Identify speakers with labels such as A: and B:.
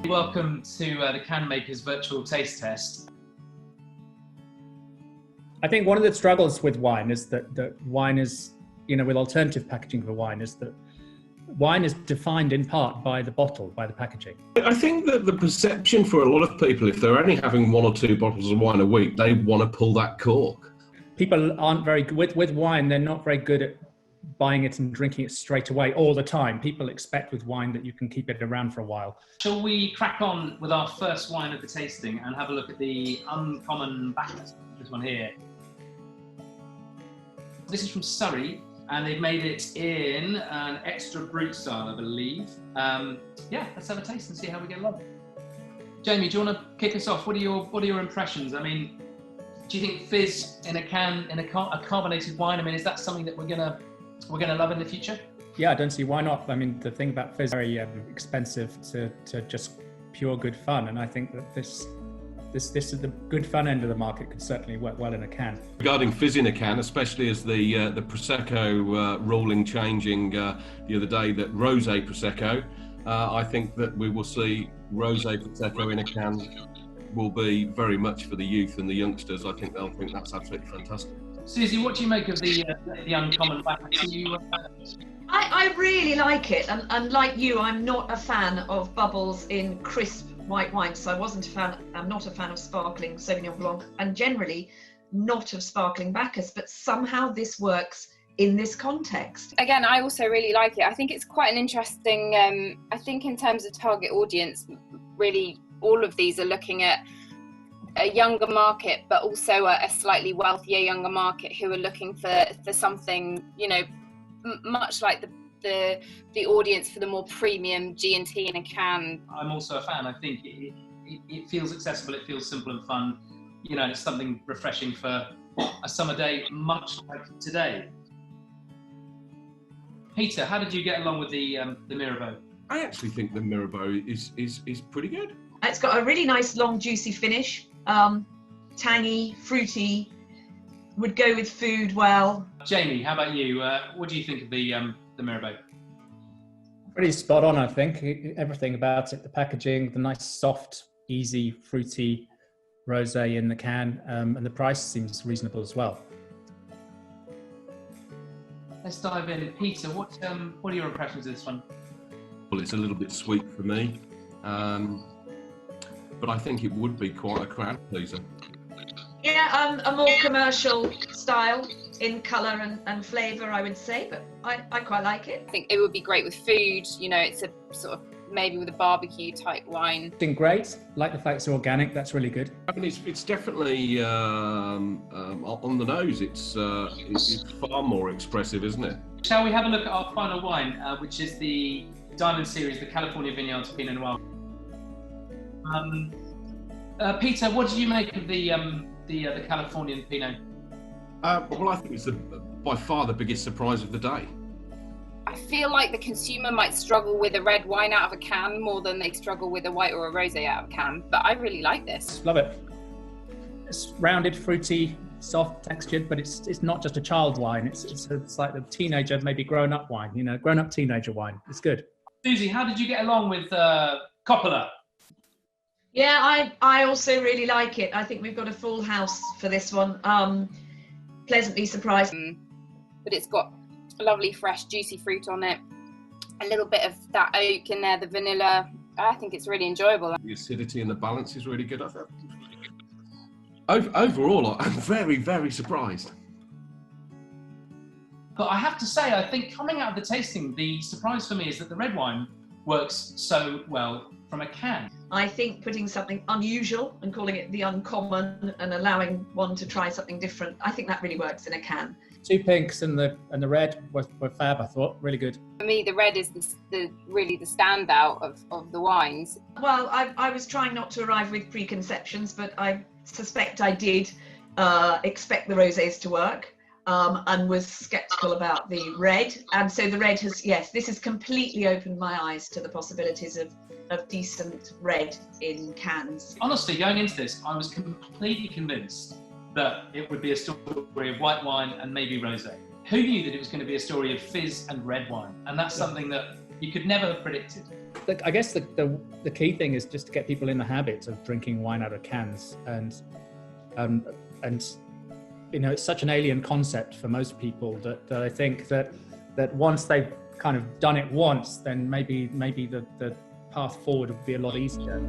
A: Welcome to the Can Makers virtual taste test.
B: I think one of the struggles with wine is that wine is, with alternative packaging for wine, is that wine is defined in part by the bottle, by the packaging.
C: I think that the perception for a lot of people, if they're only having 1 or 2 bottles of wine a week, they want to pull that cork.
B: People aren't very good with wine. They're not very good at buying it and drinking it straight away all the time. People expect with wine that you can keep it around for a while.
A: Shall we crack on with our first wine of the tasting and have a look at the uncommon bacchus? This one here. This is from Surrey, and they've made it in an extra brut style, I believe. Yeah, let's have a taste and see how we get along. Jamie, do you want to kick us off? What are your impressions? I mean, do you think fizz in a can, in a carbonated wine? I mean, is that something that we're gonna love in the future?
B: Yeah, I don't see why not. I mean, the thing about fizz is very expensive to just pure good fun, and I think that this is the good fun end of the market. Could certainly work well in a can.
C: Regarding fizz in a can, especially as the Prosecco ruling changing the other day, that rosé Prosecco, I think that we will see rosé Prosecco in a can will be very much for the youth and the youngsters. I think they'll think that's absolutely fantastic.
A: Susie, what do you make of the uncommon bacchus?
D: I really like it, and like you, I'm not a fan of bubbles in crisp white wine, so I'm not a fan of sparkling Sauvignon Blanc, and generally not of sparkling Bacchus, but somehow this works in this context.
E: Again, I also really like it. I think it's quite an interesting, I think in terms of target audience, really all of these are looking at a younger market, but also a slightly wealthier younger market who are looking for something, much like the audience for the more premium G&T in a can.
A: I'm also a fan. I think it feels accessible, it feels simple and fun. It's something refreshing for a summer day, much like today. Peter, how did you get along with the Mirabeau?
C: I actually think the Mirabeau is pretty good.
D: It's got a really nice long juicy finish, tangy, fruity, would go with food well.
A: Jamie, how about you? What do you think of the Mirabeau?
B: Pretty spot on, I think. Everything about it, the packaging, the nice, soft, easy, fruity rosé in the can, and the price seems reasonable as well.
A: Let's dive in. Peter, what are your impressions of this one?
C: Well, it's a little bit sweet for me, but I think it would be quite a crowd pleaser.
D: Yeah, a more commercial style in colour and flavour, I would say, but I quite like it.
E: I think it would be great with food. It's a sort of maybe with a barbecue type wine.
B: It's been great. Like the fact it's organic. That's really good.
C: I mean, it's definitely on the nose. It's far more expressive, isn't it?
A: Shall we have a look at our final wine, which is the Diamond Series, the California Vineyards Pinot Noir. Peter, what did you make of the Californian Pinot?
C: Well, I think it's by far the biggest surprise of the day.
E: I feel like the consumer might struggle with a red wine out of a can more than they struggle with a white or a rosé out of a can, but I really like this.
B: Love it. It's rounded, fruity, soft textured, but it's not just a child wine. It's like the teenager, maybe grown-up wine, grown-up teenager wine. It's good.
A: Susie, how did you get along with Coppola?
D: Yeah, I also really like it. I think we've got a full house for this one. Pleasantly surprised.
E: But it's got lovely fresh juicy fruit on it, a little bit of that oak in there, the vanilla. I think it's really enjoyable.
C: The acidity and the balance is really good, I think. Overall, I'm very, very surprised.
A: But I have to say, I think coming out of the tasting, the surprise for me is that the red wine works so well from a can.
D: I think putting something unusual and calling it the uncommon and allowing one to try something different, I think that really works in a can.
B: 2 pinks and the red were fab, I thought. Really good.
E: For me, the red is really the standout of the wines.
D: Well, I was trying not to arrive with preconceptions, but I suspect I did expect the rosés to work. And was sceptical about the red, and so the red has, yes, this has completely opened my eyes to the possibilities of decent red in cans.
A: Honestly, going into this, I was completely convinced that it would be a story of white wine and maybe rosé. Who knew that it was going to be a story of fizz and red wine? And that's something that you could never have predicted.
B: I guess the key thing is just to get people in the habit of drinking wine out of cans, and you know, it's such an alien concept for most people that I think that once they've kind of done it once, then maybe the path forward would be a lot easier.